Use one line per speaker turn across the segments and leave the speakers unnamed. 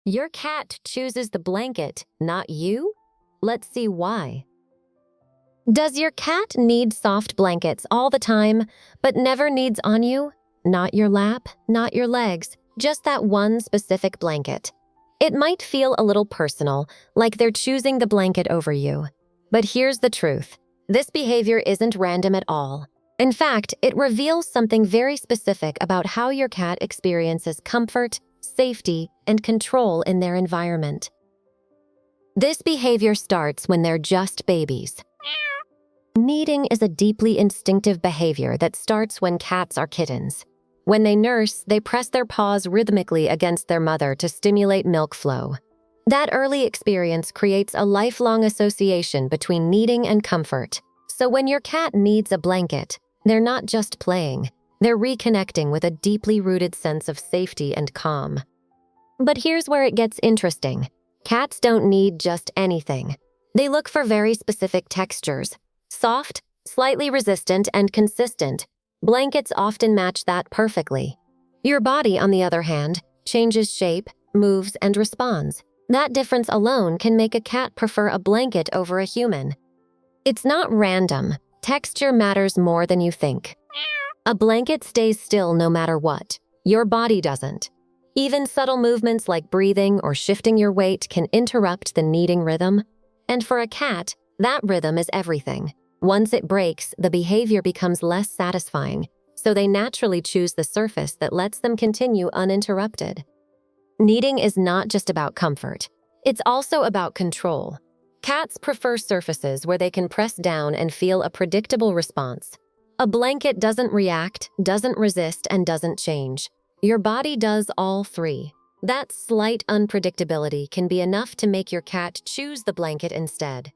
Your cat chooses the blanket, not you? Let's see why. Does your cat need soft blankets all the time, but never needs on you? Not your lap, not your legs, just that one specific blanket. It might feel a little personal, like they're choosing the blanket over you. But here's the truth. This behavior isn't random at all. In fact, it reveals something very specific about how your cat experiences comfort, safety, and control in their environment. This behavior starts when they're just babies. Kneading is a deeply instinctive behavior that starts when cats are kittens. When they nurse, they press their paws rhythmically against their mother to stimulate milk flow. That early experience creates a lifelong association between kneading and comfort. So when your cat needs a blanket, they're not just playing. They're reconnecting with a deeply rooted sense of safety and calm. But here's where it gets interesting. Cats don't need just anything. They look for very specific textures. Soft, slightly resistant, and consistent. Blankets often match that perfectly. Your body, on the other hand, changes shape, moves, and responds. That difference alone can make a cat prefer a blanket over a human. It's not random. Texture matters more than you think. A blanket stays still no matter what. Your body doesn't. Even subtle movements like breathing or shifting your weight can interrupt the kneading rhythm. And for a cat, that rhythm is everything. Once it breaks, the behavior becomes less satisfying, so they naturally choose the surface that lets them continue uninterrupted. Kneading is not just about comfort. It's also about control. Cats prefer surfaces where they can press down and feel a predictable response. A blanket doesn't react, doesn't resist, and doesn't change. Your body does all three. That slight unpredictability can be enough to make your cat choose the blanket instead.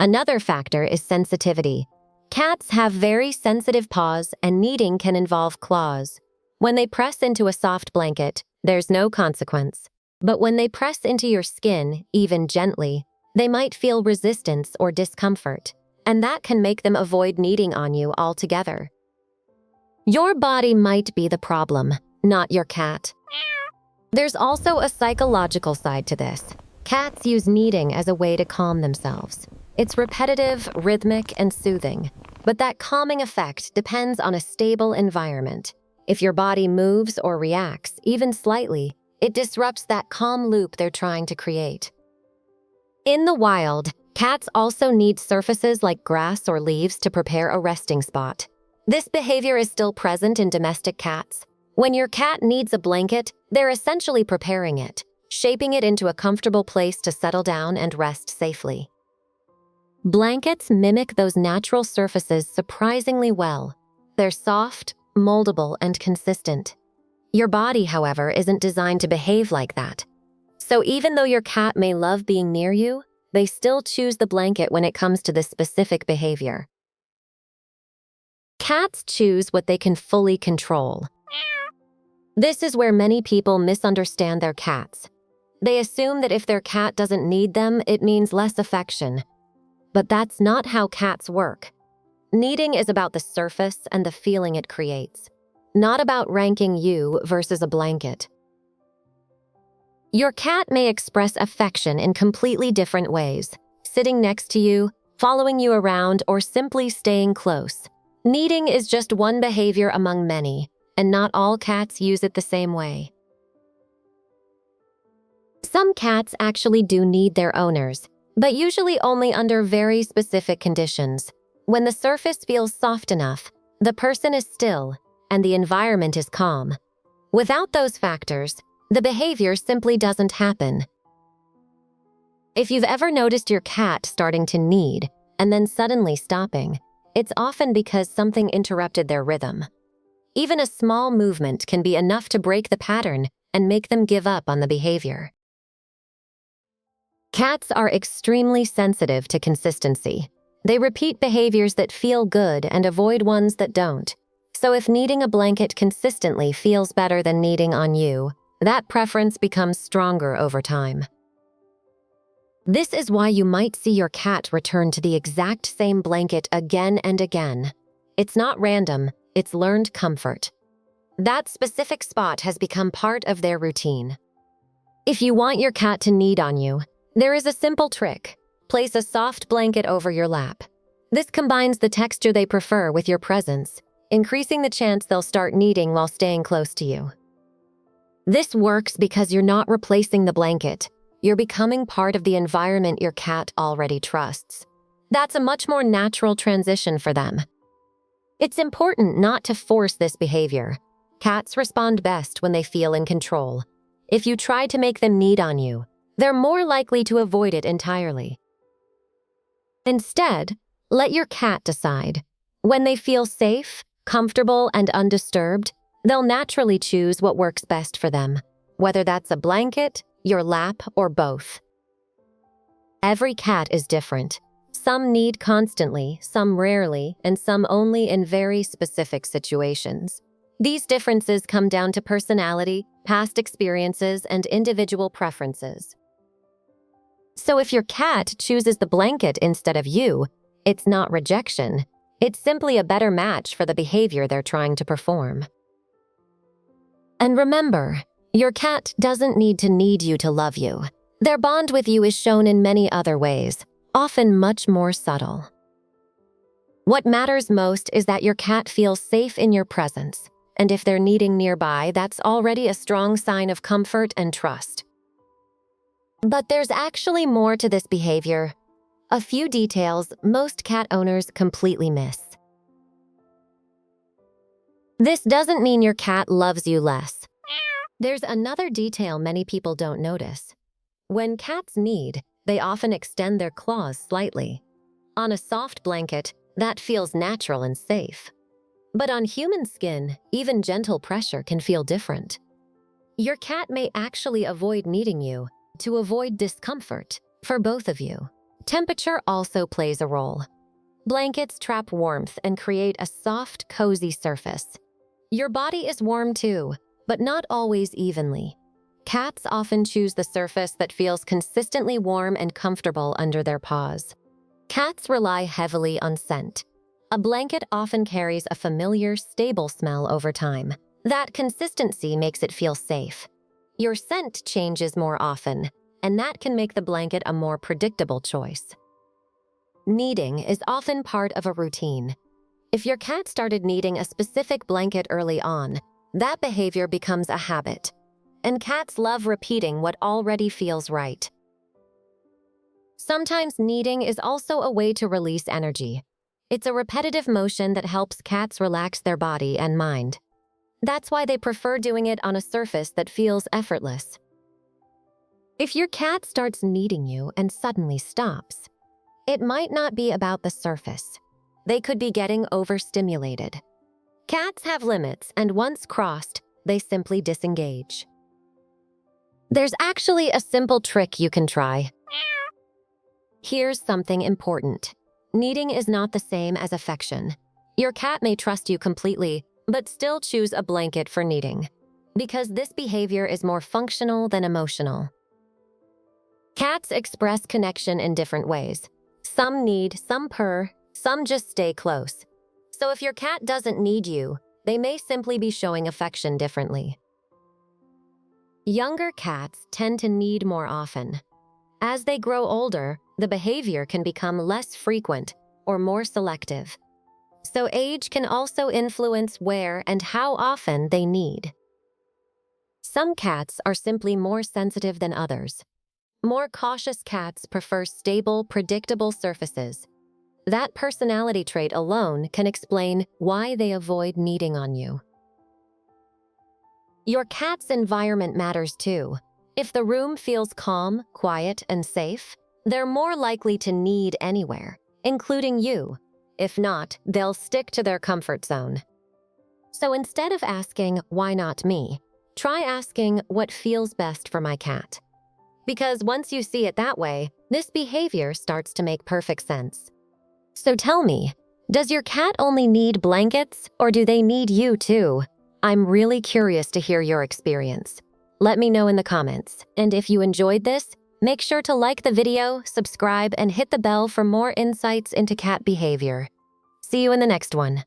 Another factor is sensitivity. Cats have very sensitive paws, and kneading can involve claws. When they press into a soft blanket, there's no consequence. But when they press into your skin, even gently, they might feel resistance or discomfort, and that can make them avoid kneading on you altogether. Your body might be the problem, not your cat. There's also a psychological side to this. Cats use kneading as a way to calm themselves. It's repetitive, rhythmic, and soothing, but that calming effect depends on a stable environment. If your body moves or reacts, even slightly, it disrupts that calm loop they're trying to create. In the wild, cats also need surfaces like grass or leaves to prepare a resting spot. This behavior is still present in domestic cats. When your cat needs a blanket, they're essentially preparing it, shaping it into a comfortable place to settle down and rest safely. Blankets mimic those natural surfaces surprisingly well. They're soft, moldable, and consistent. Your body, however, isn't designed to behave like that. So even though your cat may love being near you, they still choose the blanket when it comes to this specific behavior. Cats choose what they can fully control. This is where many people misunderstand their cats. They assume that if their cat doesn't need them, it means less affection. But that's not how cats work. Kneading is about the surface and the feeling it creates, not about ranking you versus a blanket. Your cat may express affection in completely different ways, sitting next to you, following you around, or simply staying close. Kneading is just one behavior among many, and not all cats use it the same way. Some cats actually do need their owners, but usually only under very specific conditions. When the surface feels soft enough, the person is still, and the environment is calm. Without those factors, the behavior simply doesn't happen. If you've ever noticed your cat starting to knead and then suddenly stopping, it's often because something interrupted their rhythm. Even a small movement can be enough to break the pattern and make them give up on the behavior. Cats are extremely sensitive to consistency. They repeat behaviors that feel good and avoid ones that don't. So if kneading a blanket consistently feels better than kneading on you, that preference becomes stronger over time. This is why you might see your cat return to the exact same blanket again and again. It's not random, it's learned comfort. That specific spot has become part of their routine. If you want your cat to need on you, there is a simple trick. Place a soft blanket over your lap. This combines the texture they prefer with your presence, increasing the chance they'll start kneading while staying close to you. This works because you're not replacing the blanket. You're becoming part of the environment your cat already trusts. That's a much more natural transition for them. It's important not to force this behavior. Cats respond best when they feel in control. If you try to make them knead on you, they're more likely to avoid it entirely. Instead, let your cat decide. When they feel safe, comfortable, and undisturbed, they'll naturally choose what works best for them, whether that's a blanket, your lap, or both. Every cat is different. Some need constantly, some rarely, and some only in very specific situations. These differences come down to personality, past experiences, and individual preferences. So if your cat chooses the blanket instead of you, it's not rejection. It's simply a better match for the behavior they're trying to perform. And remember, your cat doesn't need to need you to love you. Their bond with you is shown in many other ways, often much more subtle. What matters most is that your cat feels safe in your presence, and if they're kneading nearby, that's already a strong sign of comfort and trust. But there's actually more to this behavior. A few details most cat owners completely miss. This doesn't mean your cat loves you less. There's another detail many people don't notice. When cats knead, they often extend their claws slightly. On a soft blanket, that feels natural and safe. But on human skin, even gentle pressure can feel different. Your cat may actually avoid kneading you to avoid discomfort for both of you. Temperature also plays a role. Blankets trap warmth and create a soft, cozy surface. Your body is warm too, but not always evenly. Cats often choose the surface that feels consistently warm and comfortable under their paws. Cats rely heavily on scent. A blanket often carries a familiar, stable smell over time. That consistency makes it feel safe. Your scent changes more often, and that can make the blanket a more predictable choice. Kneading is often part of a routine. If your cat started kneading a specific blanket early on, that behavior becomes a habit. And cats love repeating what already feels right. Sometimes kneading is also a way to release energy. It's a repetitive motion that helps cats relax their body and mind. That's why they prefer doing it on a surface that feels effortless. If your cat starts kneading you and suddenly stops, it might not be about the surface. They could be getting overstimulated. Cats have limits, and once crossed, they simply disengage. There's actually a simple trick you can try. Here's something important. Kneading is not the same as affection. Your cat may trust you completely, but still choose a blanket for kneading, because this behavior is more functional than emotional. Cats express connection in different ways. Some knead, some purr, some just stay close. So if your cat doesn't need you, they may simply be showing affection differently. Younger cats tend to knead more often. As they grow older, the behavior can become less frequent or more selective. So age can also influence where and how often they knead. Some cats are simply more sensitive than others. More cautious cats prefer stable, predictable surfaces. That personality trait alone can explain why they avoid kneading on you. Your cat's environment matters too. If the room feels calm, quiet, and safe, they're more likely to knead anywhere, including you. If not, they'll stick to their comfort zone. So instead of asking, "Why not me?" try asking, "What feels best for my cat?" Because once you see it that way, this behavior starts to make perfect sense. So tell me, does your cat only need blankets, or do they need you too? I'm really curious to hear your experience. Let me know in the comments. And if you enjoyed this, make sure to like the video, subscribe, and hit the bell for more insights into cat behavior. See you in the next one.